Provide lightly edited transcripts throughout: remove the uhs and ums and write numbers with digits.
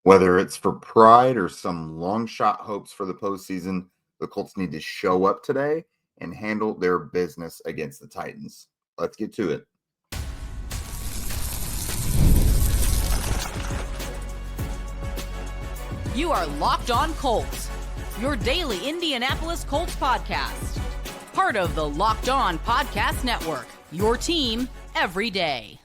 Whether it's for pride or some long shot hopes for the postseason, the Colts need to show up today and handle their business against the Titans. Let's get to it. You are Locked On Colts, your daily Indianapolis Colts podcast. Part of the Locked On Podcast Network, your team every day.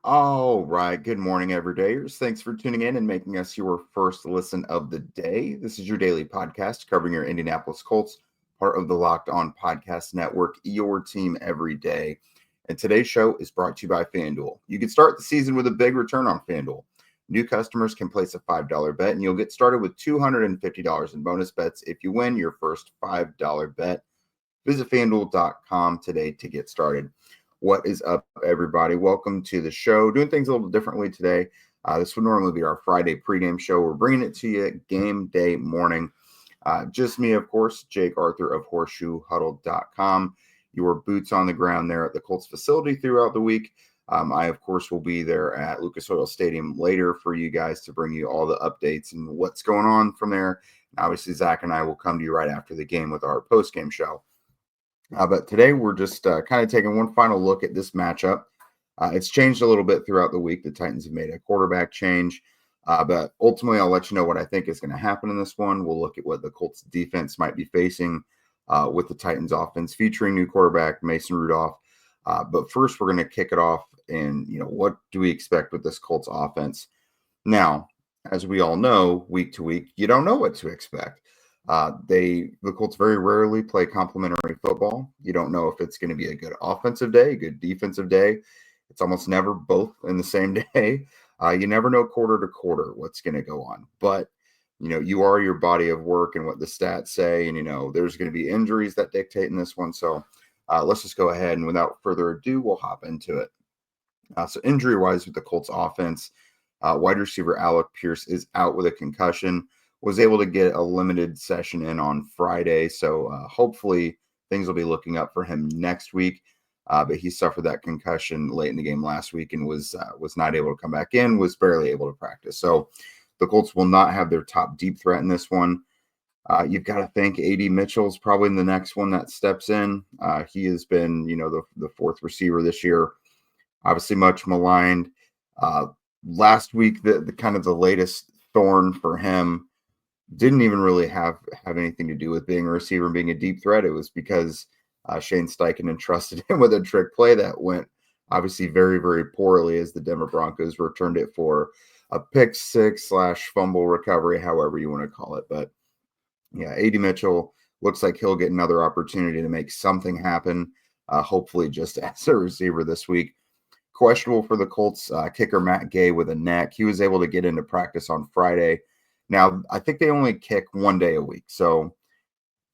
All right. Good morning, everydayers. Thanks for tuning in and making us your first listen of the day. This is your daily podcast covering your Indianapolis Colts, part of the Locked On Podcast Network, your team every day. And today's show is brought to you by FanDuel. You can start the season with a big return on FanDuel. New customers can place a $5 bet, and you'll get started with $250 in bonus bets if you win your first $5 bet. Visit FanDuel.com today to get started. What is up, everybody? Welcome to the show. Doing things a little differently today. This would normally be our Friday pregame show. We're bringing it to you game day morning. Just me, of course, Jake Arthur of horseshoehuddle.com. Your boots on the ground there at the Colts facility throughout the week. I, of course, will be there at Lucas Oil Stadium later for you guys to bring you all the updates and what's going on from there. And obviously, Zach and I will come to you right after the game with our post-game show. But today, we're just kind of taking one final look at this matchup. It's changed a little bit throughout the week. The Titans have made a quarterback change. But ultimately, I'll let you know what I think is going to happen in this one. We'll look at what the Colts defense might be facing with the Titans offense featuring new quarterback Mason Rudolph. But first, we're going to kick it off. And, what do we expect with this Colts offense? Now, as we all know, week to week, you don't know what to expect. The Colts very rarely play complementary football. You don't know if it's going to be a good offensive day, a good defensive day. It's almost never both in the same day. You never know quarter to quarter what's going to go on. But, you are your body of work and what the stats say. And, there's going to be injuries that dictate in this one. So let's just go ahead and without further ado, we'll hop into it. So injury-wise with the Colts offense, wide receiver Alec Pierce is out with a concussion, was able to get a limited session in on Friday. So hopefully things will be looking up for him next week. But he suffered that concussion late in the game last week and was not able to come back in, was barely able to practice. So the Colts will not have their top deep threat in this one. You've got to think A.D. Mitchell's probably in the next one that steps in. He has been, the fourth receiver this year. Obviously much maligned. Last week, the kind of the latest thorn for him didn't even really have anything to do with being a receiver and being a deep threat. It was because Shane Steichen entrusted him with a trick play that went obviously very, very poorly as the Denver Broncos returned it for a pick six / fumble recovery, however you want to call it. But yeah, A.D. Mitchell looks like he'll get another opportunity to make something happen, hopefully just as a receiver this week. Questionable for the Colts kicker Matt Gay with a neck. He was able to get into practice on Friday. Now, I think they only kick 1 day a week. So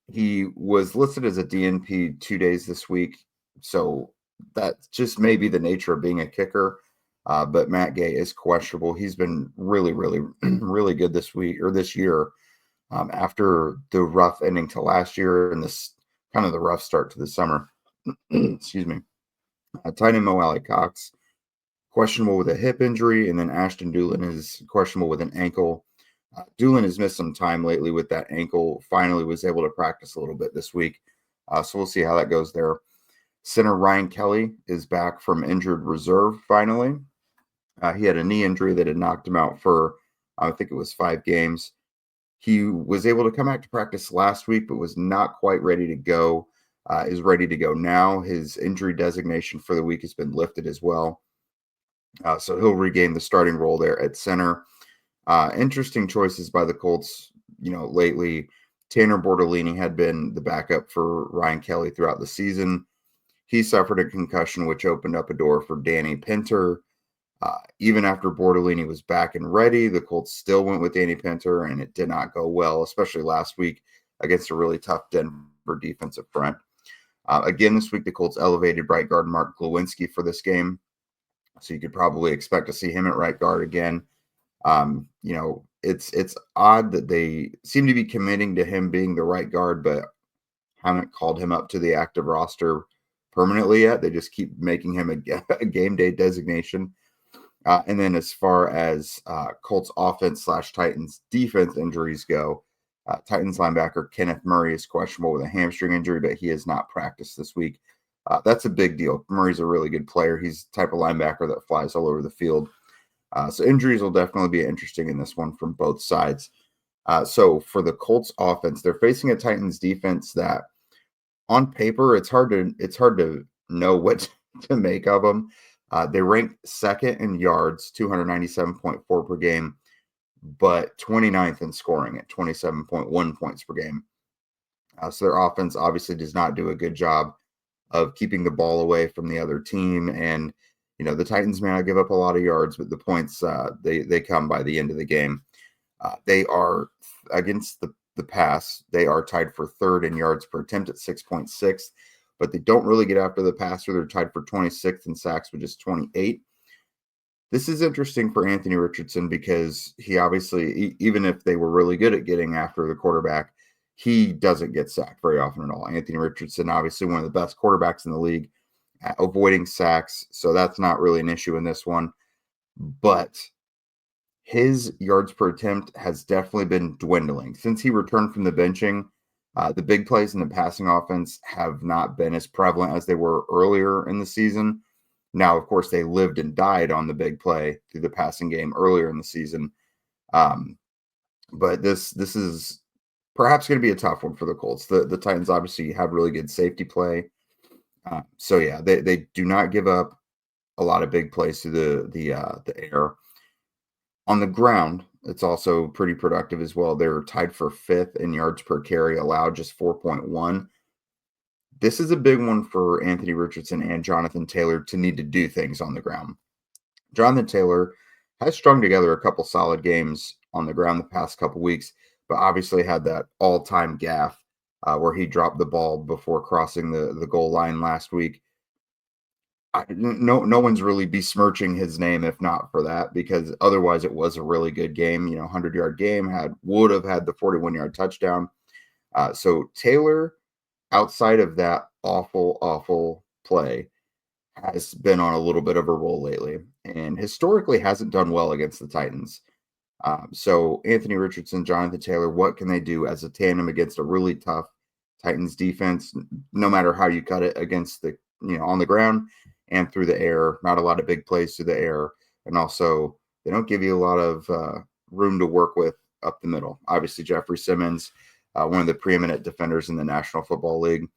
he was listed as a DNP 2 days this week. So that just may be the nature of being a kicker. But Matt Gay is questionable. He's been really, really, really good this week or this year after the rough ending to last year and this kind of the rough start to the summer. Excuse me. Tight end Mo Alley Cox, questionable with a hip injury, and then Ashton Doolin is questionable with an ankle. Doolin has missed some time lately with that ankle. Finally was able to practice a little bit this week. So we'll see how that goes there. Center Ryan Kelly is back from injured reserve finally. He had a knee injury that had knocked him out for, I think it was 5 games. He was able to come back to practice last week, but was not quite ready to go. Is ready to go now. His injury designation for the week has been lifted as well. So he'll regain the starting role there at center. Interesting choices by the Colts, lately. Tanner Bortolini had been the backup for Ryan Kelly throughout the season. He suffered a concussion, which opened up a door for Danny Pinter. Even after Bortolini was back and ready, the Colts still went with Danny Pinter, and it did not go well, especially last week against a really tough Denver defensive front. Again, this week, the Colts elevated right guard Mark Glowinski for this game. So you could probably expect to see him at right guard again. It's odd that they seem to be committing to him being the right guard, but haven't called him up to the active roster permanently yet. They just keep making him a game day designation. And then as far as Colts offense / Titans defense injuries go, Titans linebacker Kenneth Murray is questionable with a hamstring injury, but he has not practiced this week. That's a big deal. Murray's a really good player. He's the type of linebacker that flies all over the field. So injuries will definitely be interesting in this one from both sides. So for the Colts offense, they're facing a Titans defense that on paper, it's hard to know what to make of them. They rank second in yards, 297.4 per game, but 29th in scoring at 27.1 points per game. So their offense obviously does not do a good job of keeping the ball away from the other team. And, the Titans may not give up a lot of yards, but the points, they come by the end of the game. They are, against the pass, they are tied for third in yards per attempt at 6.6, but they don't really get after the passer. They're tied for 26th in sacks with just 28. This is interesting for Anthony Richardson because he obviously, even if they were really good at getting after the quarterback, he doesn't get sacked very often at all. Anthony Richardson, obviously one of the best quarterbacks in the league at avoiding sacks, so that's not really an issue in this one. But his yards per attempt has definitely been dwindling. Since he returned from the benching, the big plays in the passing offense have not been as prevalent as they were earlier in the season. Now, of course, they lived and died on the big play through the passing game earlier in the season. But this is perhaps going to be a tough one for the Colts. The Titans obviously have really good safety play. So yeah, they do not give up a lot of big plays through the air. On the ground, it's also pretty productive as well. They're tied for fifth in yards per carry allowed, just 4.1. This is a big one for Anthony Richardson and Jonathan Taylor to need to do things on the ground. Jonathan Taylor has strung together a couple solid games on the ground the past couple weeks, but obviously had that all-time gaffe where he dropped the ball before crossing the goal line last week. No one's really besmirching his name if not for that, because otherwise it was a really good game. 100-yard game, would have had the 41-yard touchdown. So Taylor, outside of that awful play, has been on a little bit of a roll lately and historically hasn't done well against the Titans. So Anthony Richardson, Jonathan Taylor, what can they do as a tandem against a really tough Titans defense, no matter how you cut it against on the ground and through the air? Not a lot of big plays through the air. And also they don't give you a lot of room to work with up the middle. Obviously, Jeffrey Simmons, one of the preeminent defenders in the National Football League.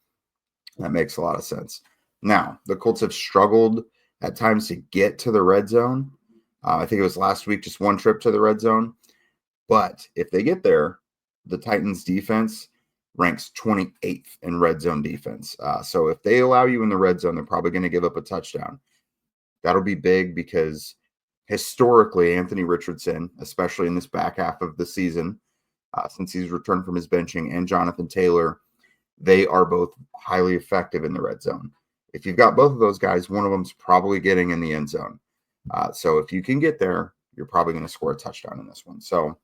That makes a lot of sense. Now, the Colts have struggled at times to get to the red zone. I think it was last week, just one trip to the red zone. But if they get there, the Titans defense ranks 28th in red zone defense. So if they allow you in the red zone, they're probably going to give up a touchdown. That'll be big because historically, Anthony Richardson, especially in this back half of the season, since he's returned from his benching, and Jonathan Taylor, they are both highly effective in the red zone. If you've got both of those guys, one of them's probably getting in the end zone. So if you can get there, you're probably going to score a touchdown in this one. So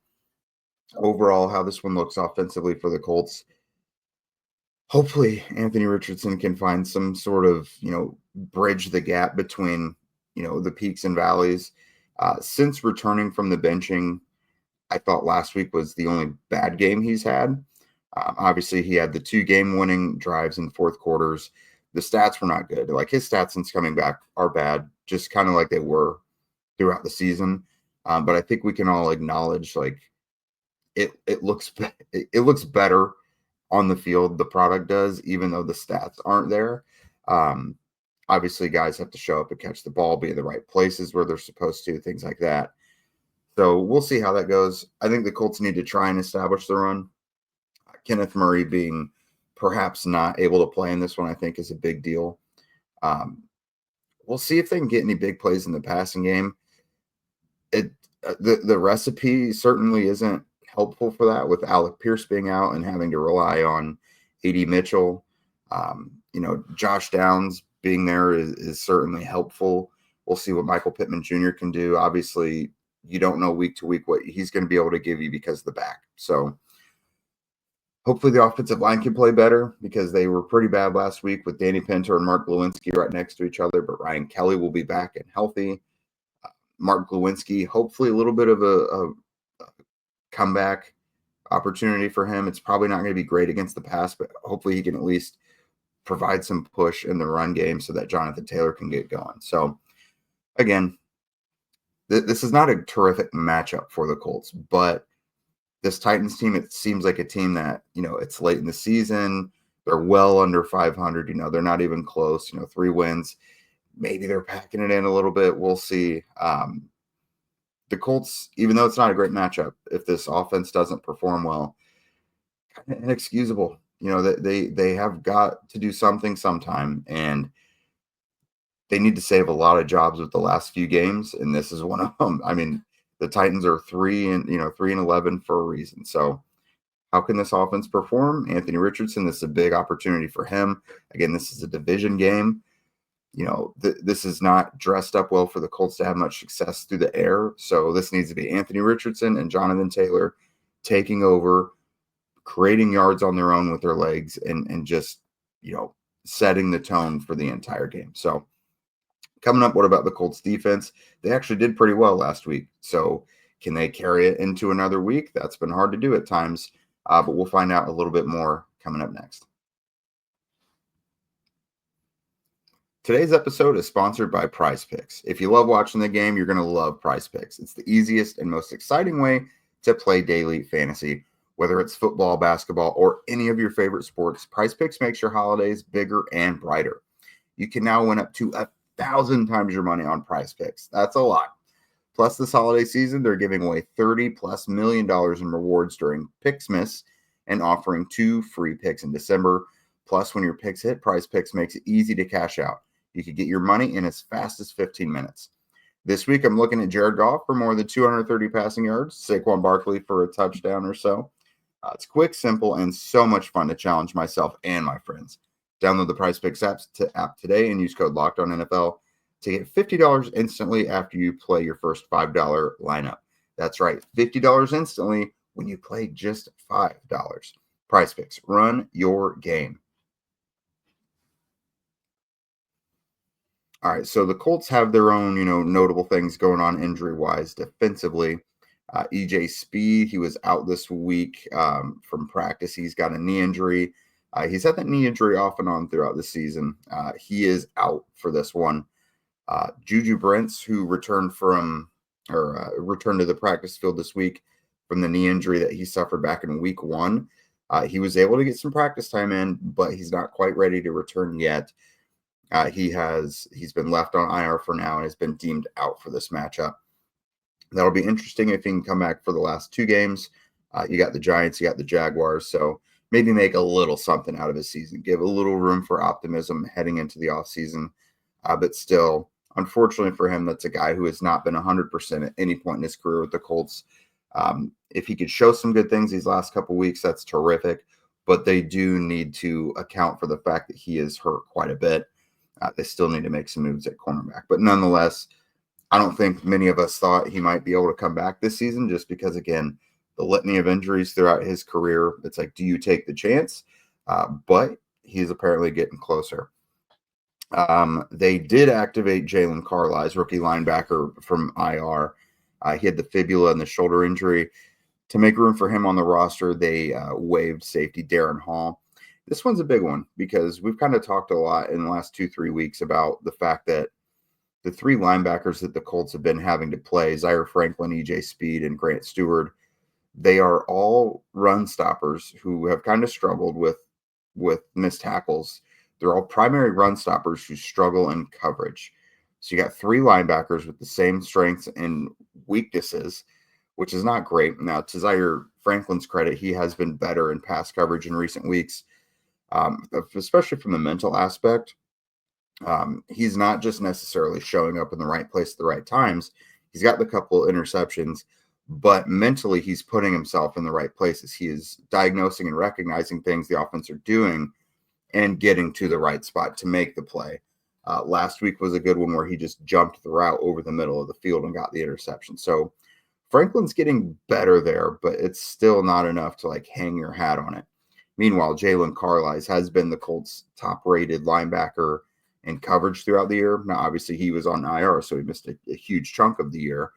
overall, how this one looks offensively for the Colts, hopefully Anthony Richardson can find some sort of, bridge the gap between, the peaks and valleys. Since returning from the benching, I thought last week was the only bad game he's had. Obviously, he had the 2 game-winning drives in fourth quarters. The stats were not good. Like, his stats since coming back are bad, just kind of like they were throughout the season. But I think we can all acknowledge, like, it looks better on the field. The product does, even though the stats aren't there. Obviously, guys have to show up and catch the ball, be in the right places where they're supposed to, things like that. So we'll see how that goes. I think the Colts need to try and establish the run. Kenneth Murray being perhaps not able to play in this one, I think, is a big deal. We'll see if they can get any big plays in the passing game. The recipe certainly isn't helpful for that, with Alec Pierce being out and having to rely on A.D. Mitchell. Josh Downs being there is certainly helpful. We'll see what Michael Pittman Jr. can do. Obviously, you don't know week to week what he's going to be able to give you because of the back. So hopefully the offensive line can play better, because they were pretty bad last week with Danny Pinter and Mark Lewinsky right next to each other. But Ryan Kelly will be back and healthy. Mark Glowinski, hopefully a little bit of a comeback opportunity for him. It's probably not going to be great against the pass, but hopefully he can at least provide some push in the run game so that Jonathan Taylor can get going. So again, this is not a terrific matchup for the Colts, but this Titans team, it seems like a team that, it's late in the season. They're well under 500. They're not even close, 3 wins. Maybe they're packing it in a little bit. We'll see. The Colts, even though it's not a great matchup, if this offense doesn't perform well, kind of inexcusable. They have got to do something sometime, and they need to save a lot of jobs with the last few games, and this is one of them. I mean, the Titans are 3-11 for a reason. So how can this offense perform? Anthony Richardson, this is a big opportunity for him. Again, this is a division game. This is not dressed up well for the Colts to have much success through the air. So this needs to be Anthony Richardson and Jonathan Taylor taking over, creating yards on their own with their legs, and just, setting the tone for the entire game. So coming up, what about the Colts defense? They actually did pretty well last week. So can they carry it into another week? That's been hard to do at times, but we'll find out a little bit more coming up next. Today's episode is sponsored by Prize Picks. If you love watching the game, you're going to love Prize Picks. It's the easiest and most exciting way to play daily fantasy. Whether it's football, basketball, or any of your favorite sports, Prize Picks makes your holidays bigger and brighter. You can now win up to 1,000 times your money on Prize Picks. That's a lot. Plus, this holiday season, they're giving away $30+ million in rewards during Picksmas and offering 2 free picks in December. Plus, when your picks hit, Prize Picks makes it easy to cash out. You could get your money in as fast as 15 minutes. This week, I'm looking at Jared Goff for more than 230 passing yards, Saquon Barkley for a touchdown or so. It's quick, simple, and so much fun to challenge myself and my friends. Download the Prize Picks app today and use code LOCKEDONNFL to get $50 instantly after you play your first $5 lineup. That's right, $50 instantly when you play just $5. Prize Picks, run your game. All right, so the Colts have their own, notable things going on injury-wise defensively. EJ Speed, he was out this week from practice. He's got a knee injury. He's had that knee injury off and on throughout the season. He is out for this one. Juju Brents, who returned to the practice field this week from the knee injury that he suffered back in week 1. He was able to get some practice time in, but he's not quite ready to return yet. He's been left on IR for now and has been deemed out for this matchup. That'll be interesting if he can come back for the last 2 games. You got the Giants, you got the Jaguars, so maybe make a little something out of his season. Give a little room for optimism heading into the offseason. But still, unfortunately for him, that's a guy who has not been 100% at any point in his career with the Colts. If he could show some good things these last couple weeks, that's terrific. But they do need to account for the fact that he is hurt quite a bit. They still need to make some moves at cornerback. But nonetheless, I don't think many of us thought he might be able to come back this season just because, again, the litany of injuries throughout his career, it's like, do you take the chance? But he's apparently getting closer. They did activate Jalen Carlisle, rookie linebacker from IR. He had the fibula and the shoulder injury. To make room for him on the roster, they waived safety Darren Hall. This one's a big one because we've kind of talked a lot in the last 2-3 weeks about the fact that the 3 linebackers that the Colts have been having to play, Zaire Franklin, EJ Speed, and Grant Stewart, they are all run stoppers who have kind of struggled with missed tackles. They're all primary run stoppers who struggle in coverage. So you got 3 linebackers with the same strengths and weaknesses, which is not great. Now, to Zaire Franklin's credit, he has been better in pass coverage in recent weeks, especially from the mental aspect. He's not just necessarily showing up in the right place at the right times. He's got the couple interceptions, but mentally he's putting himself in the right places. He is diagnosing and recognizing things the offense are doing and getting to the right spot to make the play. Last week was a good one where he just jumped the route over the middle of the field and got the interception. So Franklin's getting better there, but it's still not enough to hang your hat on it. Meanwhile, Jalen Carlisle has been the Colts' top-rated linebacker in coverage throughout the year. Now, obviously, he was on IR, so he missed a huge chunk of the year.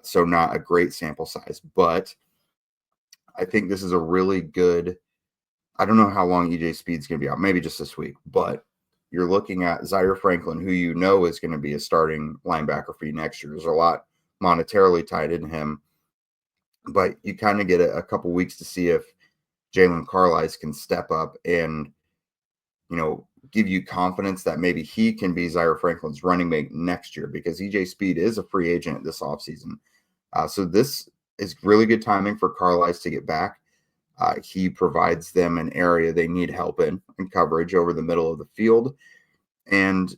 So not a great sample size, but I think this is a really good. I don't know how long EJ Speed's going to be out, maybe just this week, but you're looking at Zaire Franklin, who you know is going to be a starting linebacker for you next year. There's a lot monetarily tied in him, but you kind of get a couple weeks to see if Jalen Carlisle can step up and, give you confidence that maybe he can be Zaire Franklin's running mate next year, because EJ Speed is a free agent this offseason. So this is really good timing for Carlisle to get back. He provides them an area they need help in coverage over the middle of the field. And,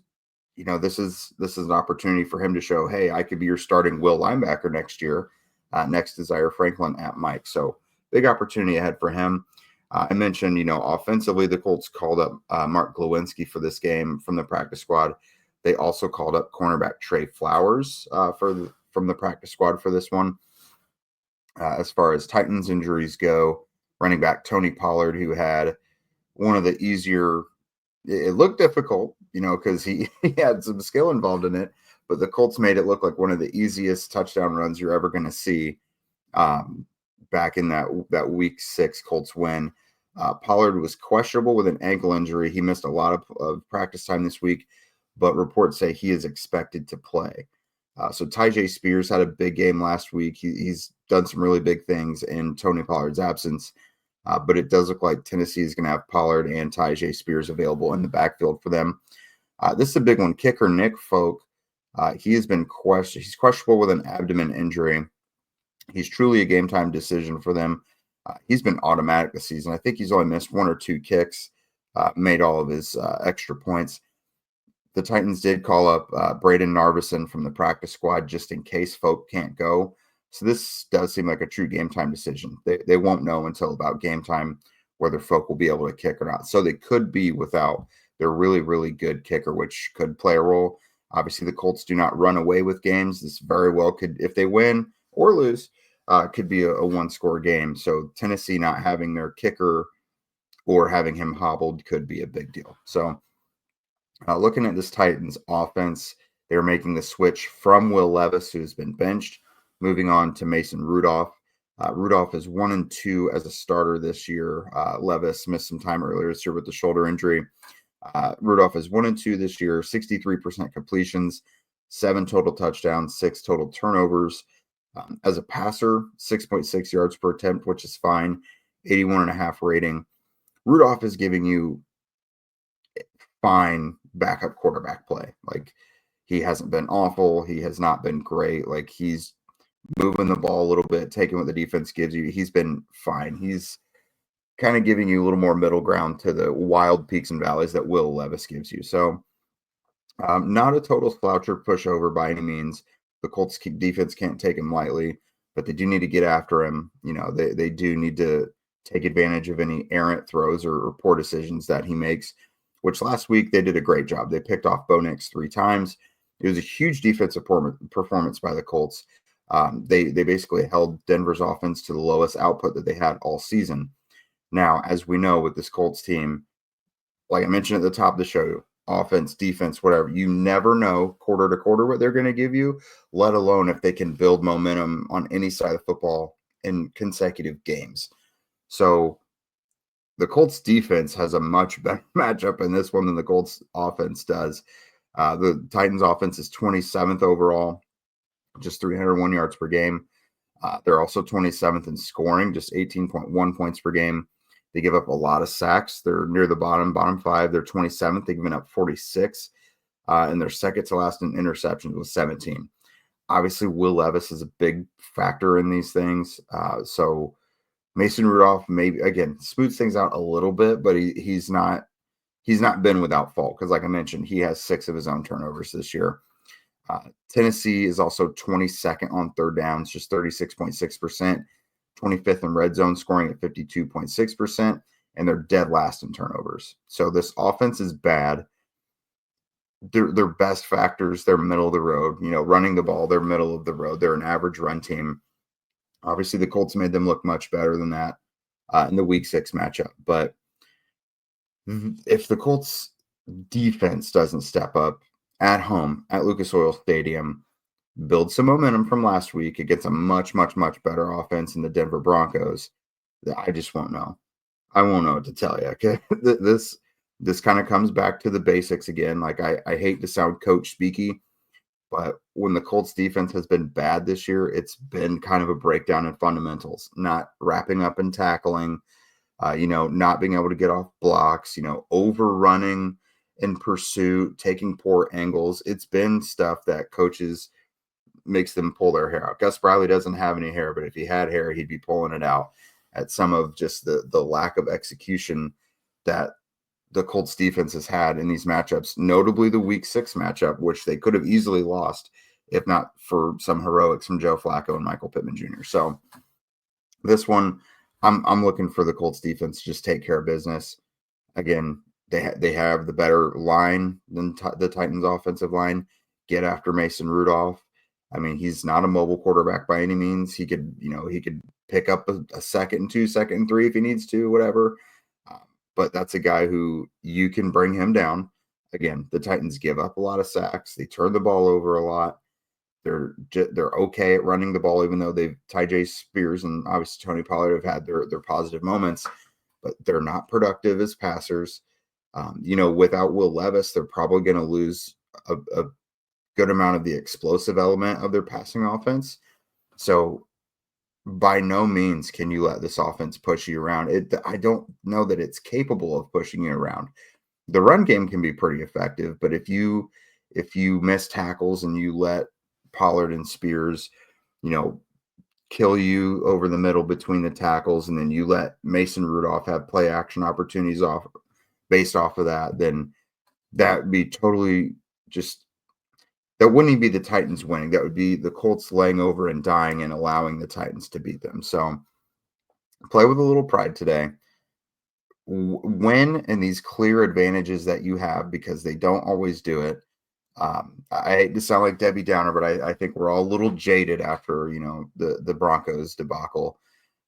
this is an opportunity for him to show, hey, I could be your starting will linebacker next year, next to Zaire Franklin at Mike. So big opportunity ahead for him. I mentioned, offensively, the Colts called up Mark Glowinski for this game from the practice squad. They also called up cornerback Trey Flowers from the practice squad for this one. As far as Titans injuries go, running back Tony Pollard, who had one of the easier, it looked difficult, because he had some skill involved in it, but the Colts made it look like one of the easiest touchdown runs you're ever going to see back in that week 6 Colts win. Pollard was questionable with an ankle injury. He missed a lot of practice time this week, but reports say he is expected to play. So Tyjae Spears had a big game last week. He's done some really big things in Tony Pollard's absence, but it does look like Tennessee is going to have Pollard and Tyjae Spears available in the backfield for them. This is a big one. Kicker Nick Folk, he has been he's questionable with an abdomen injury. He's truly a game-time decision for them. He's been automatic this season. I think he's only missed 1 or 2 kicks, made all of his extra points. The Titans did call up Braden Narvison from the practice squad just in case Folk can't go. So this does seem like a true game-time decision. They won't know until about game time whether Folk will be able to kick or not. So they could be without their really, really good kicker, which could play a role. Obviously, the Colts do not run away with games. This very well could, if they win or lose, could be a one-score game. So Tennessee not having their kicker or having him hobbled could be a big deal. So looking at this Titans offense, they're making the switch from Will Levis, who's been benched, moving on to Mason Rudolph. Rudolph is 1-2 as a starter this year. Levis missed some time earlier this year with the shoulder injury. Rudolph is 1-2 this year, 63% completions, 7 total touchdowns, 6 total turnovers. As a passer, 6.6 yards per attempt, which is fine, 81.5 rating. Rudolph is giving you fine backup quarterback play. Like, he hasn't been awful. He has not been great. Like, he's moving the ball a little bit, taking what the defense gives you. He's been fine. He's kind of giving you a little more middle ground to the wild peaks and valleys that Will Levis gives you. So not a total slouch or pushover by any means. The Colts defense can't take him lightly, but they do need to get after him. They do need to take advantage of any errant throws or poor decisions that he makes, which last week they did a great job. They picked off Bo Nix 3 times. It was a huge defensive performance by the Colts. They basically held Denver's offense to the lowest output that they had all season. Now, as we know with this Colts team, like I mentioned at the top of the show, offense, defense, whatever, you never know quarter to quarter what they're going to give you, let alone if they can build momentum on any side of football in consecutive games. So the Colts defense has a much better matchup in this one than the Colts offense does. The Titans offense is 27th overall, just 301 yards per game. They're also 27th in scoring, just 18.1 points per game. They give up a lot of sacks. They're near the bottom 5. They're 27th. They've given up 46. And they're second to last in interceptions with 17. Obviously, Will Levis is a big factor in these things. So Mason Rudolph maybe, again, smooths things out a little bit, but he's not been without fault because, like I mentioned, he has 6 of his own turnovers this year. Tennessee is also 22nd on third downs, just 36.6%. 25th in red zone, scoring at 52.6%, and they're dead last in turnovers. So this offense is bad. Their best factors, they're middle of the road. Running the ball, they're middle of the road. They're an average run team. Obviously, the Colts made them look much better than that in the Week 6 matchup. But if the Colts defense doesn't step up at home at Lucas Oil Stadium, build some momentum from last week against a much, much, much better offense in the Denver Broncos, I just won't know. I won't know what to tell you. Okay, this kind of comes back to the basics again. Like I hate to sound coach speaky, but when the Colts defense has been bad this year, it's been kind of a breakdown in fundamentals, not wrapping up and tackling, not being able to get off blocks, overrunning in pursuit, taking poor angles. It's been stuff that coaches makes them pull their hair out. Gus Bradley doesn't have any hair, but if he had hair, he'd be pulling it out at some of just the lack of execution that the Colts defense has had in these matchups, notably the week 6 matchup, which they could have easily lost if not for some heroics from Joe Flacco and Michael Pittman Jr. So this one, I'm looking for the Colts defense to just take care of business. Again, they have the better line than the Titans offensive line. Get after Mason Rudolph. I mean, he's not a mobile quarterback by any means. He could pick up a second and 2, second and 3 if he needs to, whatever. But that's a guy who you can bring him down. Again, the Titans give up a lot of sacks. They turn the ball over a lot. They're okay at running the ball, even though Tyjae Spears and obviously Tony Pollard have had their positive moments, but they're not productive as passers. Without Will Levis, they're probably going to lose a good amount of the explosive element of their passing offense. So by no means can you let this offense push you around. I don't know that it's capable of pushing you around. The run game can be pretty effective, but if you miss tackles and you let Pollard and Spears, kill you over the middle between the tackles, and then you let Mason Rudolph have play action opportunities based off of that, then that would be totally that wouldn't even be the Titans winning. That would be the Colts laying over and dying and allowing the Titans to beat them. So play with a little pride today. Win in these clear advantages that you have, because they don't always do it. I hate to sound like Debbie Downer, but I think we're all a little jaded after the Broncos debacle.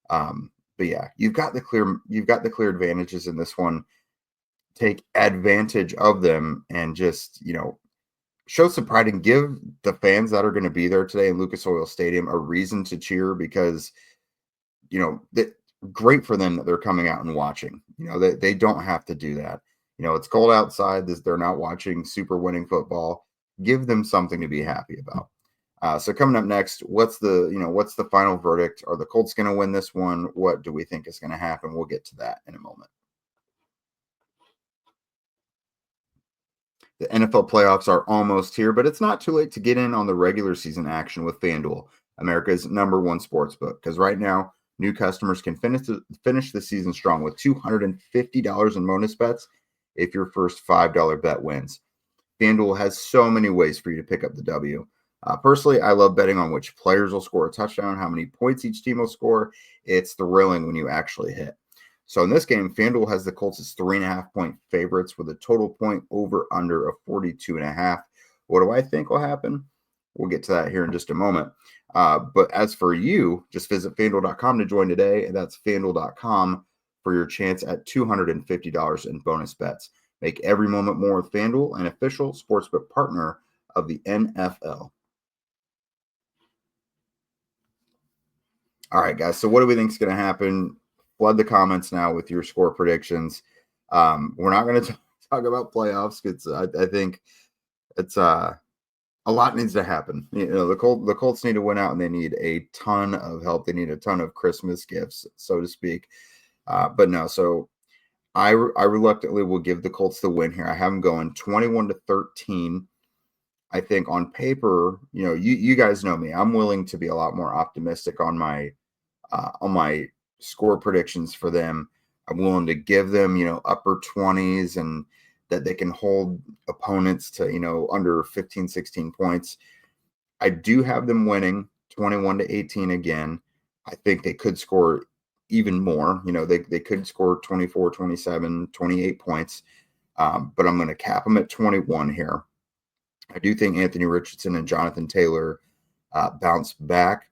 But yeah, you've got the clear advantages in this one. Take advantage of them and just show some pride and give the fans that are going to be there today in Lucas Oil Stadium a reason to cheer, because great for them that they're coming out and watching. They don't have to do that. It's cold outside. They're not watching super winning football. Give them something to be happy about. So coming up next, what's the final verdict? Are the Colts going to win this one? What do we think is going to happen? We'll get to that in a moment. The NFL playoffs are almost here, but it's not too late to get in on the regular season action with FanDuel, America's #1 sportsbook. Because right now, new customers can finish the season strong with $250 in bonus bets if your first $5 bet wins. FanDuel has so many ways for you to pick up the W. Personally, I love betting on which players will score a touchdown, how many points each team will score. It's thrilling when you actually hit. So in this game, FanDuel has the Colts as 3.5-point favorites with a total point over under of 42.5. What do I think will happen? We'll get to that here in just a moment. But as for you, just visit FanDuel.com to join today. And that's FanDuel.com for your chance at $250 in bonus bets. Make every moment more with FanDuel, an official sportsbook partner of the NFL. All right, guys. So what do we think is going to happen? Flood the comments now with your score predictions. We're not going to talk about playoffs because I think it's a lot needs to happen. The Colts need to win out, and they need a ton of help. They need a ton of Christmas gifts, so to speak. But no, so I reluctantly will give the Colts the win here. I have them going 21-13. I think on paper, you guys know me. I'm willing to be a lot more optimistic on my score predictions for them. I'm willing to give them, upper 20s, and that they can hold opponents to, under 15, 16 points. I do have them winning 21-18 again. I think they could score even more. They could score 24, 27, 28 points. But I'm going to cap them at 21 here. I do think Anthony Richardson and Jonathan Taylor bounce back.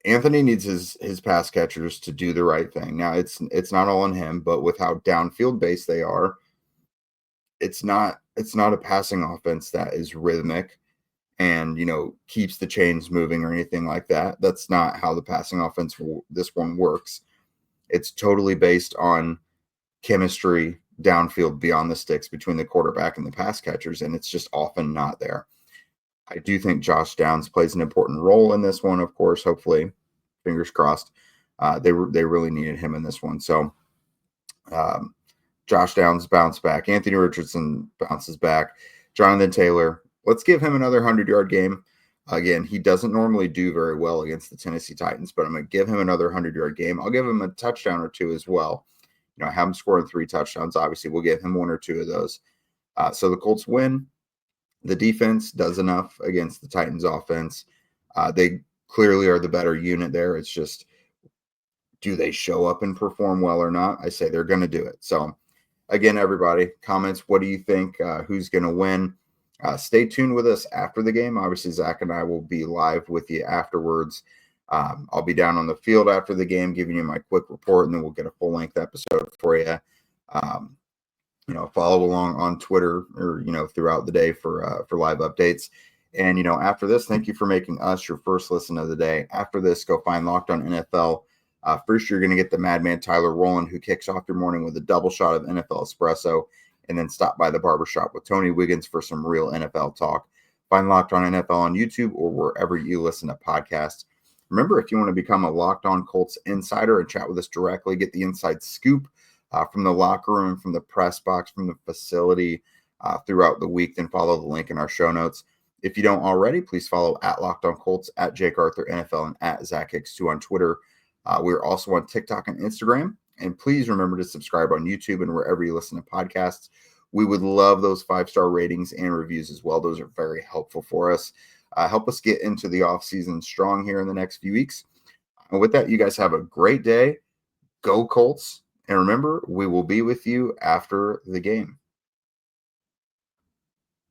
Anthony needs his pass catchers to do the right thing. Now, it's not all on him, but with how downfield based they are, it's not a passing offense that is rhythmic and, keeps the chains moving or anything like that. That's not how the passing offense this one works. It's totally based on chemistry downfield beyond the sticks between the quarterback and the pass catchers, and it's just often not there. I do think Josh Downs plays an important role in this one, of course. Hopefully, fingers crossed. They really needed him in this one. So Josh Downs bounced back. Anthony Richardson bounces back. Jonathan Taylor, let's give him another 100-yard game. Again, he doesn't normally do very well against the Tennessee Titans, but I'm going to give him another 100-yard game. I'll give him a touchdown or two as well. Have him scoring 3 touchdowns. Obviously, we'll give him 1 or 2 of those. So the Colts win. The defense does enough against the Titans offense. They clearly are the better unit there. It's just, do they show up and perform well or not? I say they're going to do it. So, again, everybody, comments, what do you think? Who's going to win? Stay tuned with us after the game. Obviously, Zach and I will be live with you afterwards. I'll be down on the field after the game, giving you my quick report, and then we'll get a full-length episode for you. Follow along on Twitter or, throughout the day for live updates. And, after this, thank you for making us your first listen of the day. After this, go find Locked On NFL. First, you're going to get the madman Tyler Rowland, who kicks off your morning with a double shot of NFL espresso, and then stop by the barbershop with Tony Wiggins for some real NFL talk. Find Locked On NFL on YouTube or wherever you listen to podcasts. Remember, if you want to become a Locked On Colts insider and chat with us directly, get the inside scoop from the locker room, from the press box, from the facility throughout the week, then follow the link in our show notes. If you don't already, please follow at Locked On Colts, at Jake Arthur NFL, and at Zach Hicks2 on Twitter. We're also on TikTok and Instagram. And please remember to subscribe on YouTube and wherever you listen to podcasts. We would love those 5-star ratings and reviews as well. Those are very helpful for us. Help us get into the offseason strong here in the next few weeks. And with that, you guys have a great day. Go Colts. And remember, we will be with you after the game.